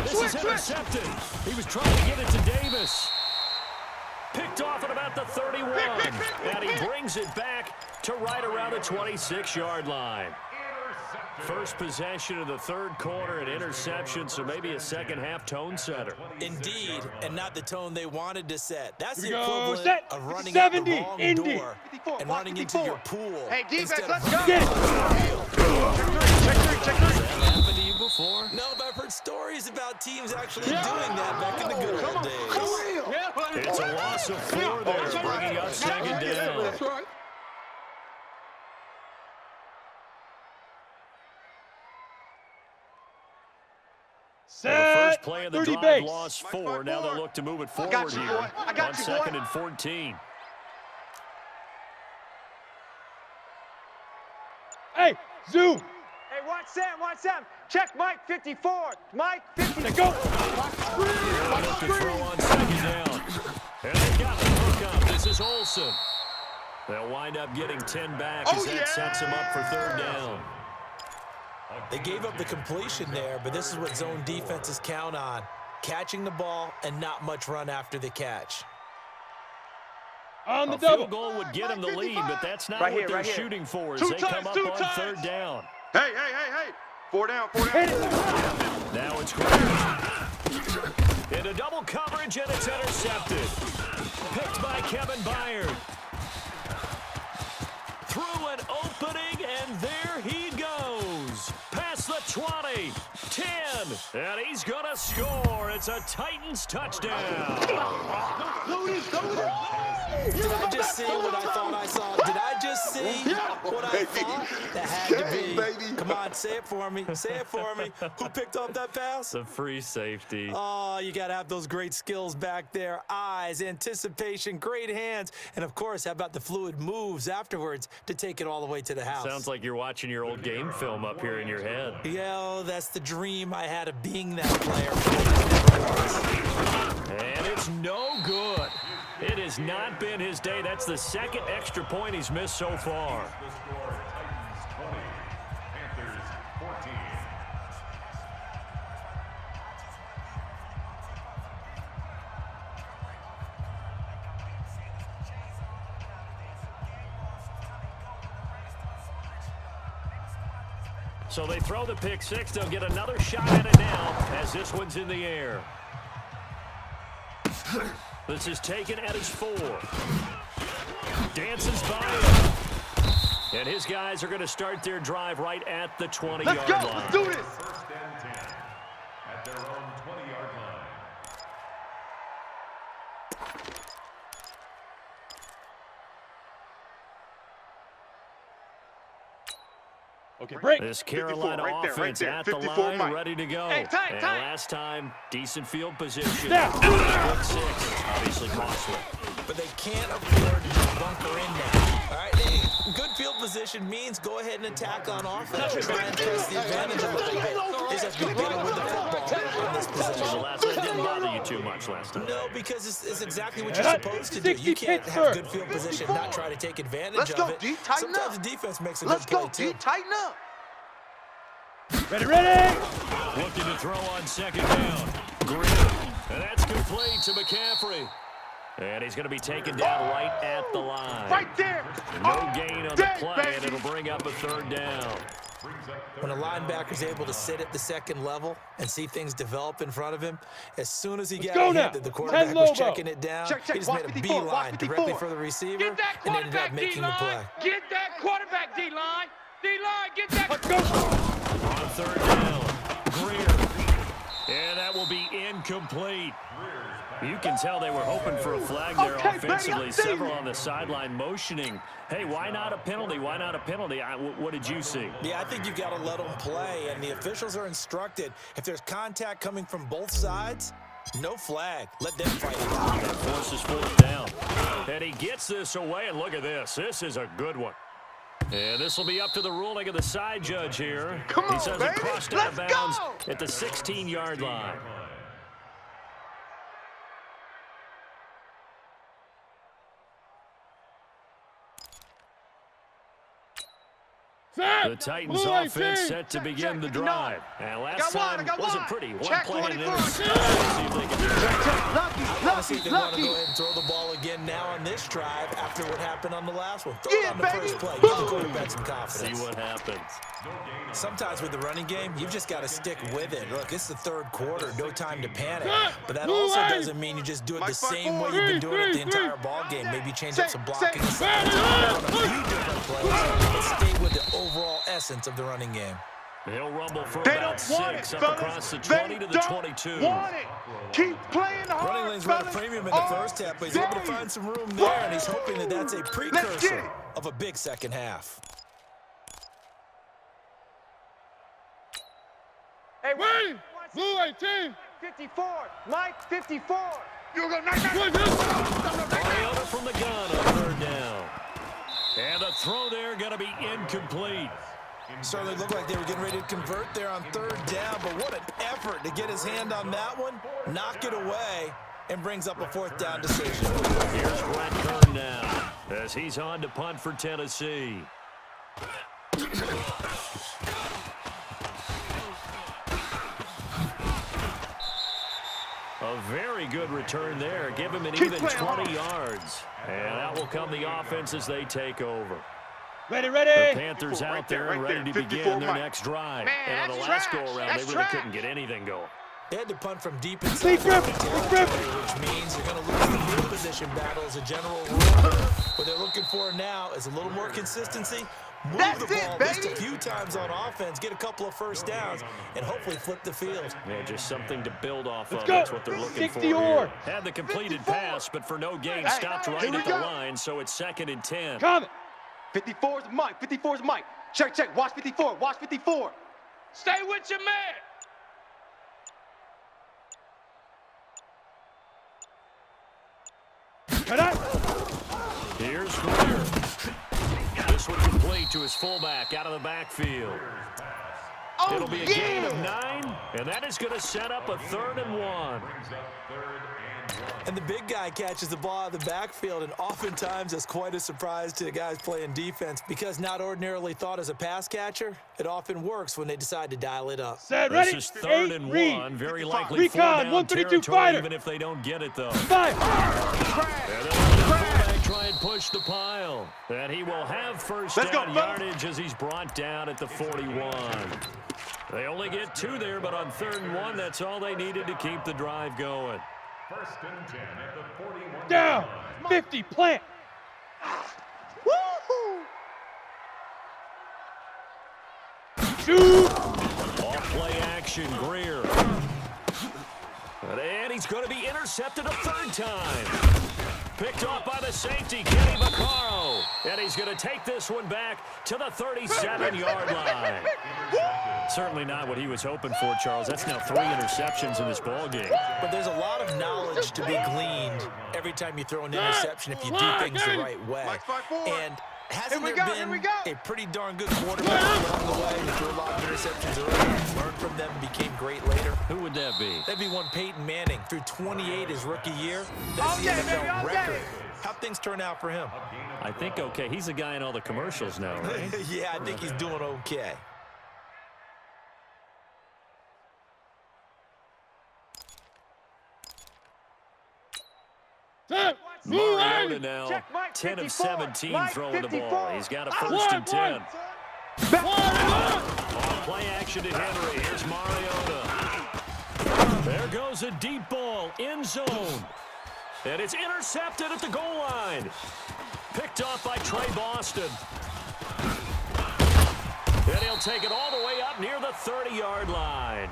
This is intercepted. He was trying to get it to Davis. Picked off at about the 31. And he brings it back to right around the 26-yard line. First possession of the 3rd quarter, an interception, so maybe a second-half tone setter. Indeed, and not the tone they wanted to set. That's the equivalent of running out the wrong door and running into your pool. Hey, defense, let's go. Has that happened to you before? No, but I've heard stories about teams actually doing that back in the good old days. It's a loss of 4 there, bringing up 2nd down. That's right. The first play of the drive lost 4. Now they'll look to move it forward here on 2nd and 14. Hey, zoom. Hey, watch Sam. Check Mike 54. Mike 54. Let's go. Look to throw on 2nd down. And they got the hook up. This is Olsen. They'll wind up getting 10 back as that sets them up for 3rd down. They gave up the completion there, but this is what zone defenses count on. Catching the ball and not much run after the catch. On the A double. field goal would get them the lead, but that's not what they're shooting for as they come up on 3rd down. Hey. 4 down. Now it's Graham. Into double coverage, and it's intercepted. Picked by Kevin Byard. Through an opening, and there he goes. Past the 20, 10, and he's going to score. It's a Titans touchdown. Did I just see what I thought I saw? Did I just see what I thought? That had to be. Come on, say it for me. Who picked up that pass? The free safety. Oh, you got to have those great skills back there. Eyes, anticipation, great hands, and, of course, how about the fluid moves afterwards to take it all the way to the house? Sounds like you're watching your old game film up here in your head. Yo, that's the dream I had of being that player. And it's no good. It has not been his day. That's the 2nd extra point he's missed so far. The score, Titans 20, Panthers 14. So they throw the pick 6. They'll get another shot at it now as this one's in the air. This is taken at his 4. Dances by him. And his guys are going to start their drive right at the 20-yard line. Let's go. Let's do this. 1st and 10 at their own 20-yard line. Okay, break. This Carolina offense at the line, ready to go. Hey, time. Last time, decent field position. Snap. Pick 6, obviously costly. But they can't afford to just bunker in now. All right, good field position means go ahead and attack on offense. Try and test the advantage a little bit. They just have to be big much last time. No, because it's exactly what you're supposed to do. You can't have good field position and not try to take advantage of it. Let's go, D. Tighten up. Sometimes the defense makes a good play, too. D. Tighten up. Ready. Looking to throw on second down. Green. And that's complete to McCaffrey. And he's going to be taken down right at the line. Right there. No gain on the play, and it'll bring up a third down. When a linebacker's able to sit at the second level and see things develop in front of him, as soon as he got a hint that the quarterback was checking it down, he just made a beeline directly for the receiver and ended up making the play. Get that quarterback, D-line. D-line, get that. Let's go. On third down, Greer. And that will be incomplete. You can tell they were hoping for a flag there offensively. Several on the sideline motioning. Hey, why not a penalty? Why not a penalty? What did you see? Yeah, I think you've got to let them play, and the officials are instructed. If there's contact coming from both sides, no flag. Let them fight it out. That forces fourth down. And he gets this away, and look at this. This is a good one. And this will be up to the ruling of the side judge here. Come on, he says baby. it crossed out of bounds at the 16-yard line. The Titans offense set to begin the drive. And last time wasn't pretty. One play and an interception. See if they can do it. Honestly, they want to go ahead and throw the ball again now on this drive after what happened on the last one. Throw it on the first play. Give the quarterback some confidence. See what happens. Sometimes with the running game, you've just got to stick with it. Look, it's the third quarter. No time to panic. But that also doesn't mean you just do it the same way you've been doing it the entire ball game. Maybe change up some blocking. A few different plays. But stay with the overall essence of the running game. He'll rumble for about 6 up across the 20 to the 22. Keep playing hard, Running lanes were at a premium in the first half, but he's able to find some room there, and he's hoping that that's a precursor of a big second half. Hey, wait! Blue 18! 54! Mike, 54! You're going to Mariota from the gun on third down. And the throw there going to be incomplete. Certainly looked like they were getting ready to convert there on third down, but what an effort to get his hand on that one, knock it away, and brings up a fourth down decision. Here's Brett Kern now as he's on to punt for Tennessee. A very good return there. Give him an even 20 yards. And that will come the offense as they take over. Ready. The Panthers out there and ready to begin their next drive. And on the last go-around, they really couldn't get anything going. They had to punt from deep inside the territory, which means you're going to lose the field position battle as a general rule. What they're looking for now is a little more consistency. Move the ball just a few times on offense, get a couple of first downs, and hopefully flip the field. Yeah, just something to build off of. Go. That's what they're looking for 60 here. Had the completed pass, but for no gain, stopped right at the line, so it's 2nd and 10. Coming. 54 is Mike. 54 is Mike. Check. Watch 54. Watch 54. Stay with your man. Here's Greer. This one complete to his fullback out of the backfield. It'll be a gain of 9, and that is going to set up a 3rd and 1. And the big guy catches the ball out of the backfield, and oftentimes that's quite a surprise to the guys playing defense because not ordinarily thought as a pass catcher, it often works when they decide to dial it up. Set, ready. This is 3rd and 1, very likely Recon, 4-down 132 territory, fighter. even if they don't get it, though. 5. And the fullback try and push the pile. And he will have first down yardage as he's brought down at the 41. They only get 2 there, but on 3rd and 1, that's all they needed to keep the drive going. 1st and 10 at the 41. Down. 50. Plant. Woo-hoo! Shoot. Off play action, Greer. And he's going to be intercepted a 3rd time. Picked off by the safety, Kenny Vaccaro. And he's going to take this one back to the 37-yard line. Certainly not what he was hoping for, Charles. That's now 3 interceptions in this ball game. But there's a lot of knowledge to be gleaned every time you throw an interception if you do things the right way. And hasn't there been a pretty darn good quarterback along the way who threw a lot of interceptions early, learned from them, became great later? leader. Who would that be? That'd be one Peyton Manning. Through 28 his rookie year. That's the NFL record. How'd things turn out for him? I think okay. He's a guy in all the commercials now, right? Yeah, I think he's doing okay. Mariota now 10 of 17 throwing the ball. He's got a 1st and 10. Play action to Henry. Here's Mariota. There goes a deep ball. End zone. And it's intercepted at the goal line. Picked off by Trey Boston. And he'll take it all the way up near the 30-yard line.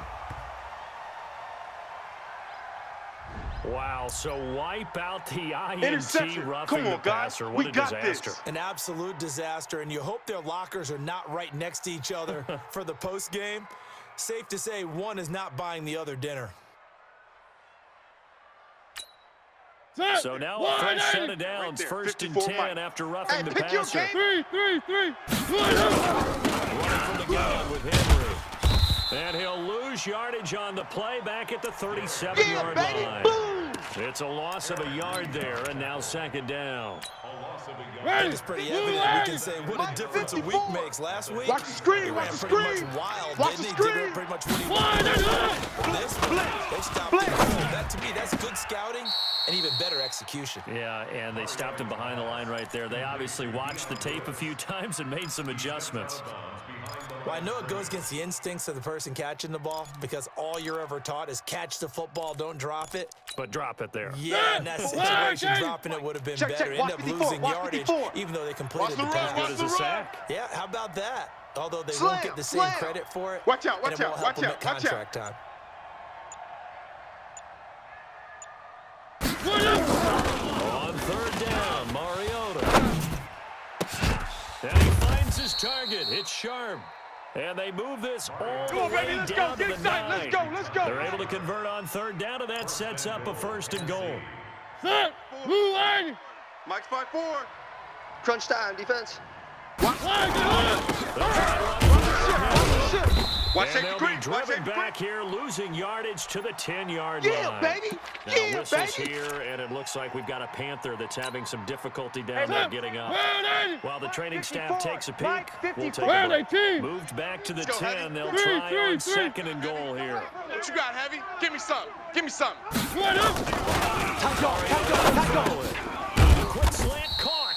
Wow, so wipe out the INT roughing the passer. What a disaster. An absolute disaster, and you hope their lockers are not right next to each other for the post game. Safe to say one is not buying the other dinner. So now a fresh set of downs, 1st and 10 after roughing the passer. Three. Running from the gun with Henry. And he'll lose yardage on the play back at the 37-yard line. Boom. It's a loss of a yard there, and now 2nd down. I think it's pretty evident. We can say what a difference a week makes. Last week, Watch the screen, he watch ran the pretty screen. much wild, Watch the didn't he? Did screen. pretty much what he wanted. This week, they stopped him cold. That, to me, that's good scouting and even better execution. Yeah, and they stopped him behind the line right there. They obviously watched the tape a few times and made some adjustments. Well, I know it goes against the instincts of the person catching the ball because all you're ever taught is catch the football, don't drop it. But drop it there. Yeah, in that situation, dropping it would have been better. End up losing yardage, even though they completed the pass. Good as a sack. Yeah, how about that? Although they won't get the same credit for it. Watch out, and it won't help them at watch out. contract time. On 3rd down, Mariota. And he finds his target. It's Sharp. And they move this all the way down to the 9. Let's go. They're able to convert on 3rd down, and that sets up a 1st and goal. Mike's 5-4. Crunch time, defense. And they'll be driven back here, losing yardage to the 10-yard line. Yeah, baby. Now Yeah, whistles baby. here, and it looks like we've got a Panther that's having some difficulty down there getting up. While the training staff takes a peek, we'll take a break. Moved back to the 10. They'll try on 2nd and goal here. What you got, Heavy? Give me something. Give me something. Quick slant caught.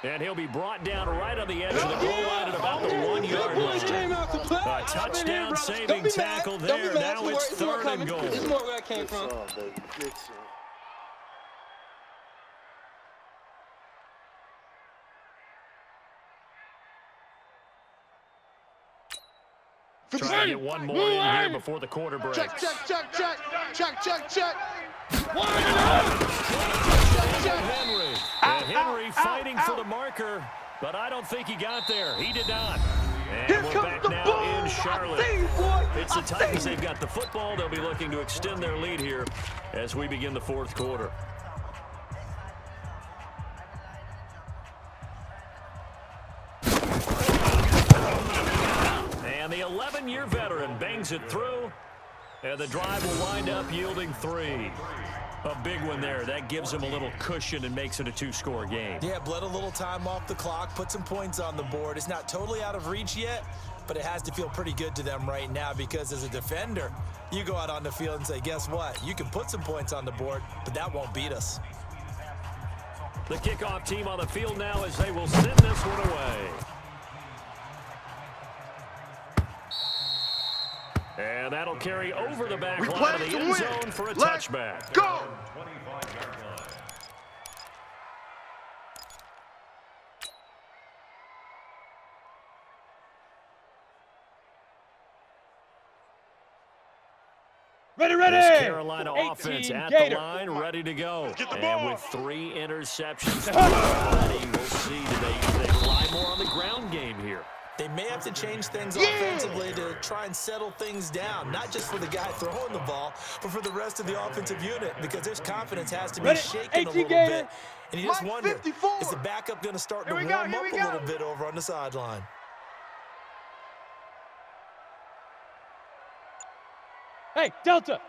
And he'll be brought down right on the edge of the goal line at about the 1-yard line. A touchdown saving tackle there. Now it's 3rd and goal. This is more where I came from. Trying to get one more in here before the quarter breaks. Check. Henry. And Henry fighting for the marker, but I don't think he got there. He did not. And Here we're comes back the now boom. in Charlotte. I see you, boy. It's the Titans. They've got the football. They'll be looking to extend their lead here as we begin the 4th quarter. And the 11-year veteran bangs it through, and the drive will wind up yielding 3. A big one there. That gives them a little cushion and makes it a 2-score game. Yeah, bled a little time off the clock, put some points on the board. It's not totally out of reach yet, but it has to feel pretty good to them right now because as a defender, you go out on the field and say, guess what? You can put some points on the board, but that won't beat us. The kickoff team on the field now as they will send this one away. And that'll carry over the back line of the end zone for a touchback. Go! Ready. This Carolina offense 18 at Gator. the line, ready to go. get the And ball. with 3 interceptions already, we'll see do they rely more on the ground game here. They may have to change things offensively to try and settle things down, not just for the guy throwing the ball, but for the rest of the offensive unit, because their confidence has to be Ready? shaken a 18 little Gator. bit. And you just Mike wonder, 54. is the backup going to start to Here we warm go, up here we a go. little bit over on the sideline? Hey, Delta.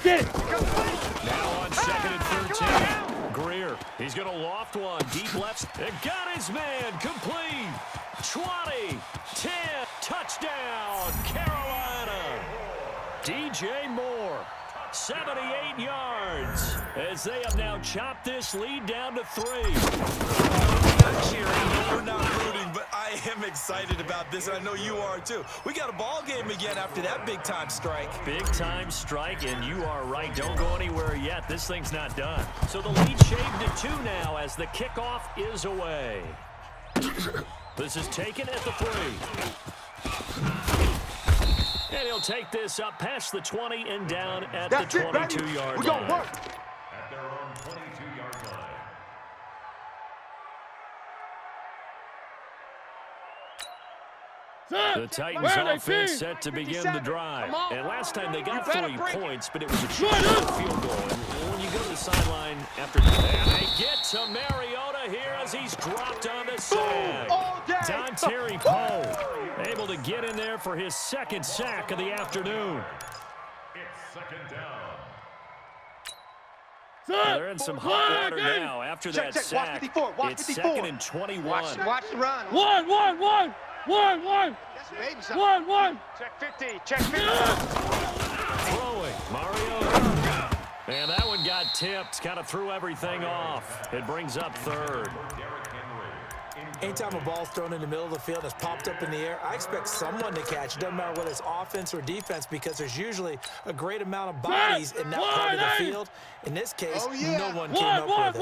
Get it. Now on second and 13. Greer, he's going to loft one. Deep left. It got his man. Complete. 20, 10, touchdown, Carolina. DJ Moore, 78 yards, as they have now chopped this lead down to 3. We're not cheering, we're not rooting, but I am excited about this, and I know you are too. We got a ball game again after that big-time strike. Big-time strike, and you are right. Don't go anywhere yet. This thing's not done. So the lead shaved to 2 now as the kickoff is away. This is taken at the 3. And he'll take this up past the 20 and down at the 22-yard line. We're going to work. At their own 22-yard line. The Titans offense set to begin the drive. And last time they got 3 points, but it was a short field goal. And when you go to the sideline after that, they get to Mariota here as he's dropped on the sack. Don Terry Poe able to get in there for his 2nd sack of the afternoon. It's second down. They're in some hot water now after that sack. It's 2nd and 21. Watch the run. One. That's baby something. One. Check 50. Check 50. Throwing, Mariota. And that one got tipped, kind of threw everything off. It brings up 3rd. Anytime a ball's thrown in the middle of the field and it's popped up in the air, I expect someone to catch it. Doesn't matter whether it's offense or defense, because there's usually a great amount of bodies in that part of the field. In this case, no one came up with it.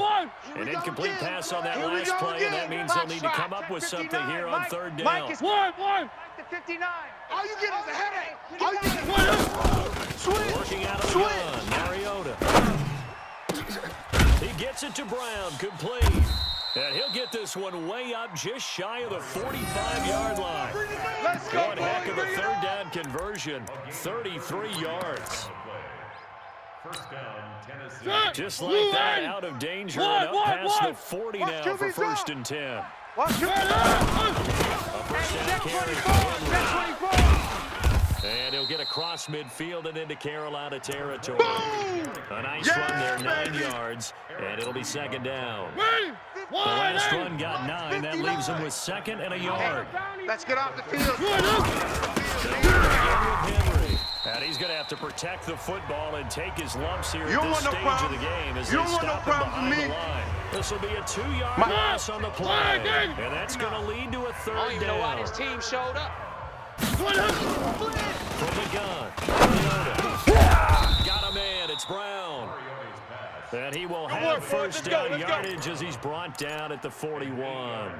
An incomplete pass on that last play, and that means they'll need to come up with something here on 3rd down. One. To 59. All you get is a headache. All you get is Working out of the gun, Mariota. He gets it to Brown, complete. And he'll get this one way up just shy of the 45-yard line. One heck of a 3rd down conversion, 33 yards. First down, Tennessee. Just like that, out of danger and up past the 40 now for 1st and 10. A first down carry for Henry. And he'll get across midfield and into Carolina territory. A nice run there, 9 yards, and it'll be 2nd down. The last run got 9. That leaves him with 2nd and a yard. Let's get off the field. Henry. And he's going to have to protect the football and take his lumps here at this stage of the game as they stop him behind the line. This will be a 2-yard loss on the play, and that's going to lead to a 3rd down. I don't even know why this team showed up. From the gun, got a man, it's Brown. And he will have first down yardage as he's brought down at the 41.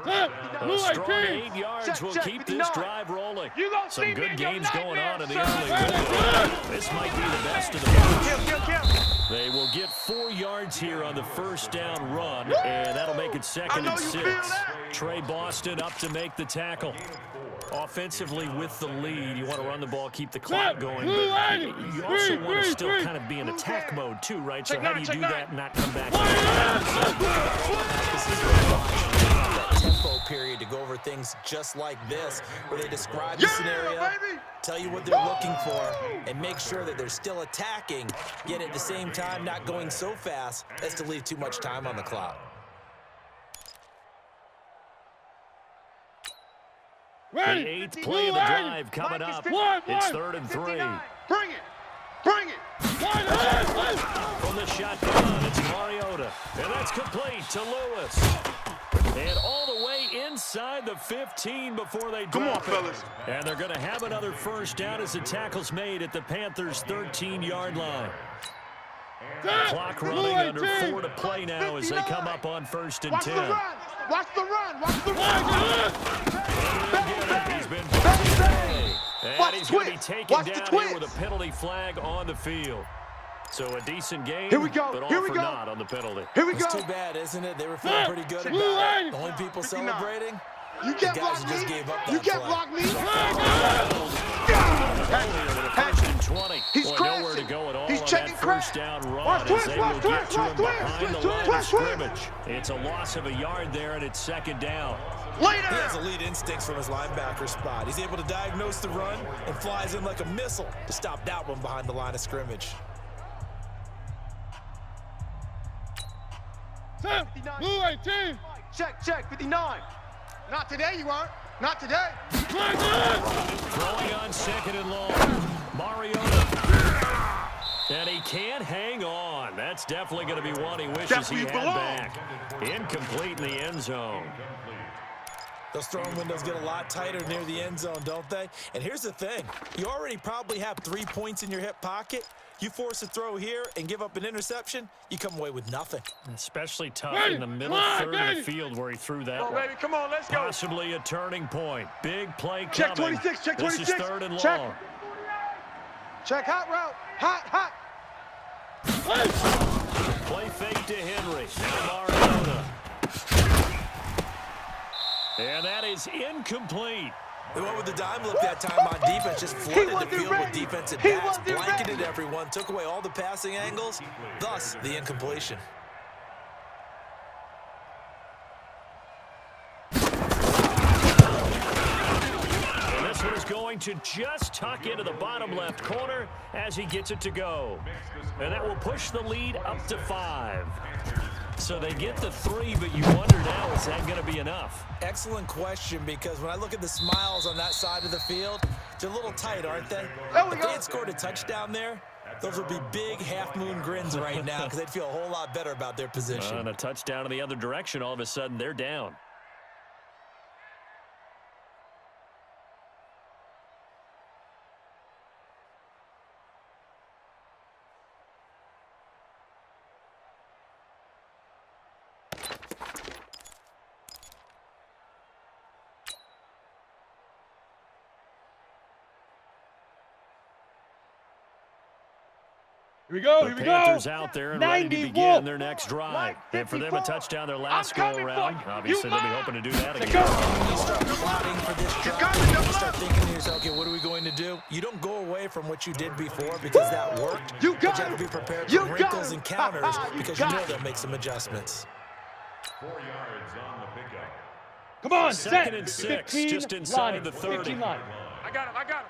A strong 8 yards will keep this drive rolling. Some good games going on in the early window. This might be the best of the bunch. They will get 4 yards here on the first down run, and that'll make it 2nd and 6. Trey Boston up to make the tackle. Offensively with the lead, you want to run the ball, keep the clock going, but you also want to still kind of be in attack mode too, right? So how do you do that and not come back? This is a tempo period to go over things just like this, where they describe the scenario, tell you what they're looking for, and make sure that they're still attacking, yet at the same time not going so fast as to leave too much time on the clock. The 8th play of the drive coming up. It's 3rd and 3. Bring it. From the shotgun, it's Mariota. And that's complete to Lewis. And all the way inside the 15 before they drop it. Fellas. And they're going to have another first down as the tackle's made at the Panthers' 13-yard line. Clock running under 4 to play now as they come up on 1st and 10. Watch the run. He's been and he's going to be taken down here with a penalty flag on the field. So a decent game, but all for naught on the penalty. It's too bad, isn't it? They were feeling pretty good about it. The only people celebrating, You can't block me. just gave up that You can't play. block me. First and 20. He's Boy, crashing. nowhere to go at all He's on checking that first crash. down run. Watch as they will get to him behind the line of scrimmage. It's a loss of a yard there, and it's second down. He has elite instincts from his linebacker spot. He's able to diagnose the run and flies in like a missile to stop that one behind the line of scrimmage. Blue 18. Check, 59. Not today, you aren't. Not today. Throwing on second and long. Mariota. And he can't hang on. That's definitely going to be one he wishes he had back. Incomplete in the end zone. Those throwing windows get a lot tighter near the end zone, don't they? And here's the thing. You already probably have 3 points in your hip pocket. You force a throw here and give up an interception, you come away with nothing. Especially tough in the middle third of the field where he threw that one. Baby, come on, let's go. Possibly a turning point. Big play coming. Check 26, check 26. This is third and Check. long. Check hot route. Hot. Play fake to Henry. Now Mariota. And that is incomplete. They went with the dime look that time on defense, just flooded the field with defensive backs, blanketed everyone, took away all the passing angles, thus the incompletion. And this one is going to just tuck into the bottom left corner as he gets it to go. And that will push the lead up to 5. So they get the 3, but you wonder now, is that going to be enough? Excellent question, because when I look at the smiles on that side of the field, they're a little tight, aren't they? There we If go. they had scored a touchdown there, those would be big half-moon grins right now because they'd feel a whole lot better about their position. And a touchdown in the other direction, all of a sudden they're down. Here we go. The Panthers out there and ready to begin their next drive. And for them, a touchdown their last go-around. Obviously, they'll be hoping to do that again. You start plotting for this drive, you start thinking to yourself, okay, what are we going to do? You don't go away from what you did before because that worked. You got but you have to be prepared for wrinkles and counters because you know they'll make some adjustments. 4 yards on the pickup. Come on, Second and 6, just inside the 30. line. I got him.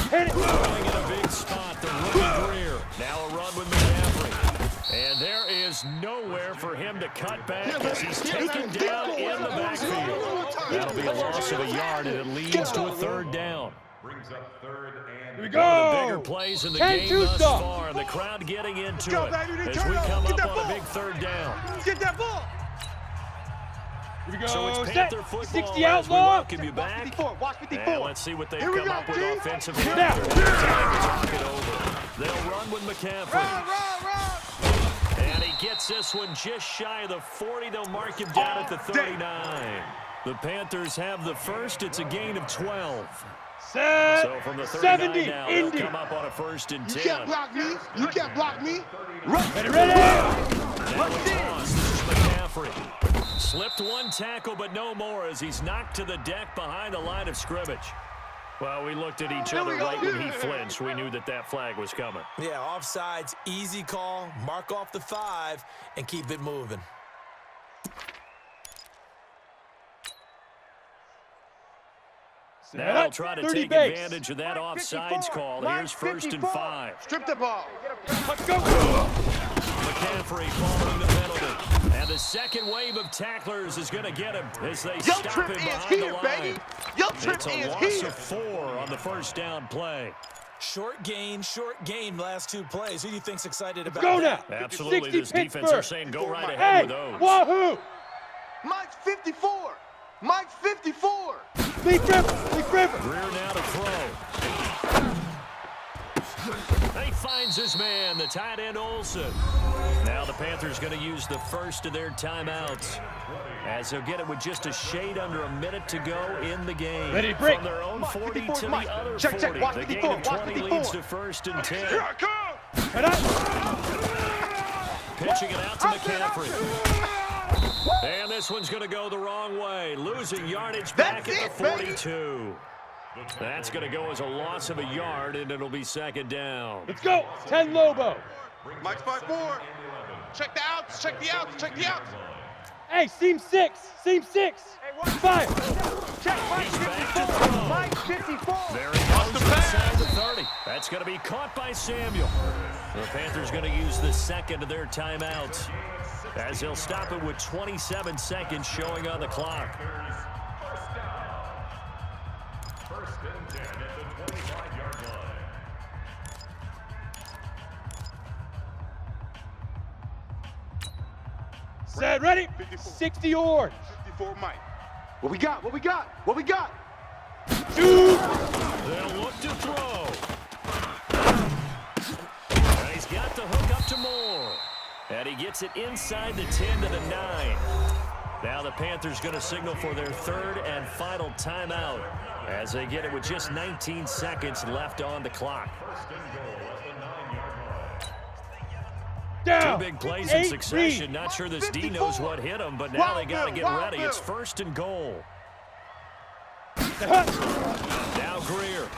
Hit it. Throwing in a big spot, the rookie Greer. Now a run with McCaffrey. And there is nowhere for him to cut back as he's taken down in the backfield. That'll be a loss of a yard, and it leads to a third down. Brings up third and Here we One of the go. bigger plays in the game thus far, and the crowd getting into it as we come up on a big third down. Get that ball. Here we So go. it's Set. Panther football 60 as we outlaw. welcome you Watch back. 54, watch 54. And let's see what they've Here we come go, up with G. offensively. Now. Time to talk it over. They'll run with McCaffrey. Run. And he gets this one just shy of the 40. They'll mark him down at the 39. The Panthers have the first. It's a gain of 12. Set. So from the 39 70. now, they'll Indy. come up on a first and 10. You can't block me. You can't block me. Ready. Now a toss. This is McCaffrey. Slipped one tackle, but no more as he's knocked to the deck behind the line of scrimmage. Well, we looked at each other right when he flinched. We knew that that flag was coming. Yeah, offsides, easy call, mark off the 5, and keep it moving. Now they'll try to take advantage of that offsides call. Here's first and 5. Strip the ball. Let's go. McCaffrey following the penalty. And the second wave of tacklers is going to get him as they Yo, stop Trip him is behind here, the line. baby. Yo, Trip It's a is loss here. of 4 on the first down play. Short gain, last 2 plays. Who do you think's excited about Go that? now. Absolutely, 60 this defense Pittsburgh. are saying go right Hey, ahead with those. wahoo. Mike's 54. Mike's 54. Leaf River. Greer now to throw. He finds his man, the tight end Olsen. Now the Panthers going to use the first of their timeouts as they'll get it with just a shade under a minute to go in the game. Ready, break. From their own 40 to the Mike. other Check, 40. watch The 54, gain of watch 20 54. leads to first and 10. Here I come. Head up. Pitching it out to McCaffrey. And this one's going to go the wrong way. Losing yardage back That's at the it, baby. 42. That's going to go as a loss of a yard, and it'll be second down. Let's go. 10 Lobo. Mike's 5-4. Check the outs, check the outs, check the outs. Hey, seam 6. Seam 6. Fire. Check Mike 54. Mike 54. There he goes inside the 30. That's going to be caught by Samuel. The Panthers going to use the second of their timeouts as he'll stop it with 27 seconds showing on the clock. First and 10 at the 25-yard line. Set, ready. 60 yards. 54 Mike. What we got? What we got? What we got? Shoot. They'll look to throw. And he's got the hook up to Moore. And he gets it inside the 10 to the 9. Now the Panthers going to signal for their third and final timeout as they get it with just 19 seconds left on the clock. First and goal at the 9-yard line. Down. Two big plays in succession. Not sure this D knows what hit him, but now they got to get ready. It's first and goal. Now Greer.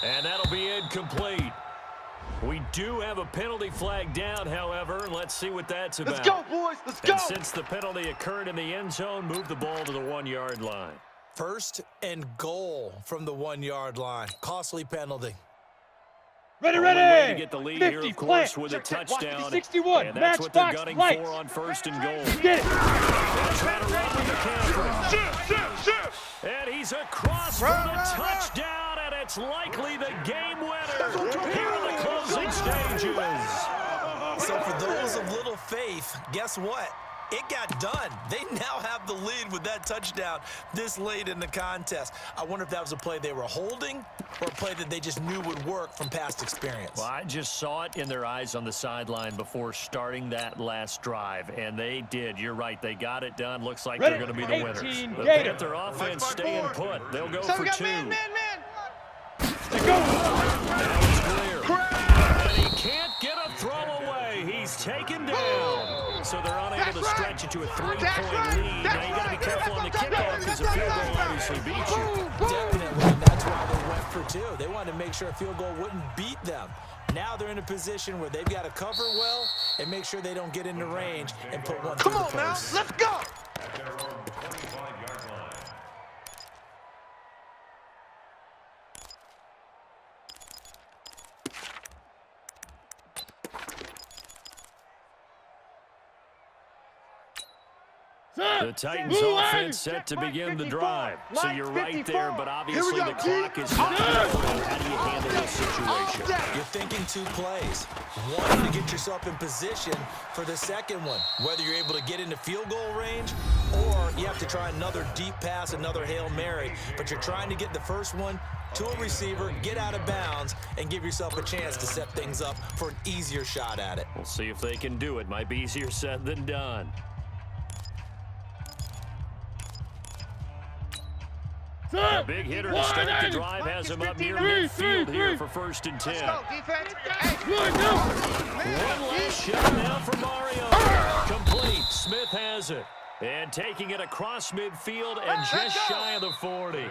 And that'll be incomplete. We do have a penalty flag down, however. Let's see what that's about. Let's go, boys. Let's go. And since the penalty occurred in the end zone, move the ball to the 1-yard line. First and goal from the 1-yard line. Costly penalty. Ready, Only way to ready. get the lead 50, here, of course, with a Check, watch touchdown. 61. And that's Match what they're box, gunning lights. for on first and goal. Get it. They'll try to run with McCaffrey. Shift. And he's across for the touchdown, and it's likely the game winner here in the closing stages. So for those of little faith, guess what? It got done. They now have the lead with that touchdown this late in the contest. I wonder if that was a play they were holding or a play that they just knew would work from past experience. Well, I just saw it in their eyes on the sideline before starting that last drive, and they did. You're right. They got it done. Looks like they're going to be the winners. The Panther offense staying put. They'll go for two. Man. Let's go. Now it's clear. And he can't get a throw away. He's taken down. So they're unable to stretch it to a 3-point lead. Now you got to be careful on the kickoff because a field goal obviously beats you. Definitely, and that's why they went for two. They wanted to make sure a field goal wouldn't beat them. Now they're in a position where they've got to cover well and make sure they don't get into range and put one through the post. Come on now. Let's go. At their own 25-yard line. The Titans offense set to begin the drive. So you're right there, but obviously the clock is not running. How do you handle this situation? You're thinking two plays. One, to get yourself in position for the second one, whether you're able to get into field goal range or you have to try another deep pass, another Hail Mary, but you're trying to get the first one to a receiver, get out of bounds, and give yourself a chance to set things up for an easier shot at it. We'll see if they can do it. Might be easier said than done. A big hitter to start the drive has him up near midfield here for first and 10. Defense. One last shot now for Mario. Complete. Smith has it. And taking it across midfield and just shy of the 40.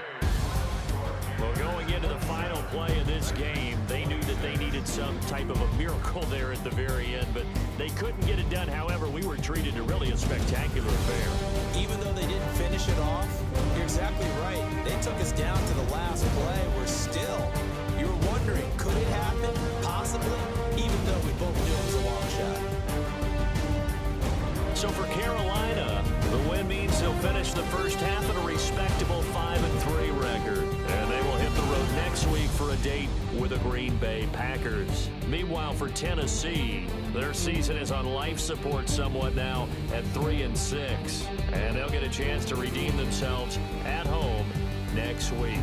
Well, going into the final play of this game, they knew that they needed some type of a miracle there at the very end, but they couldn't get it done. However, we were treated to really a spectacular affair. Even though they didn't finish it off, you're exactly right. They took us down to the last play. We're still, you were wondering, could it happen? Possibly, even though we both knew it was a long shot. So for Carolina, the win means they'll finish the first half at a respectable 5-3 record. And they will hit the road next week for a date with the Green Bay Packers. Meanwhile, for Tennessee, their season is on life support somewhat now at 3-6. And they'll get a chance to redeem themselves at home next week.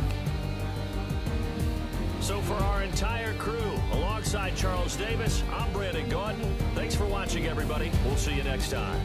So for our entire crew, alongside Charles Davis, I'm Brandon Gordon. Thanks for watching, everybody. We'll see you next time.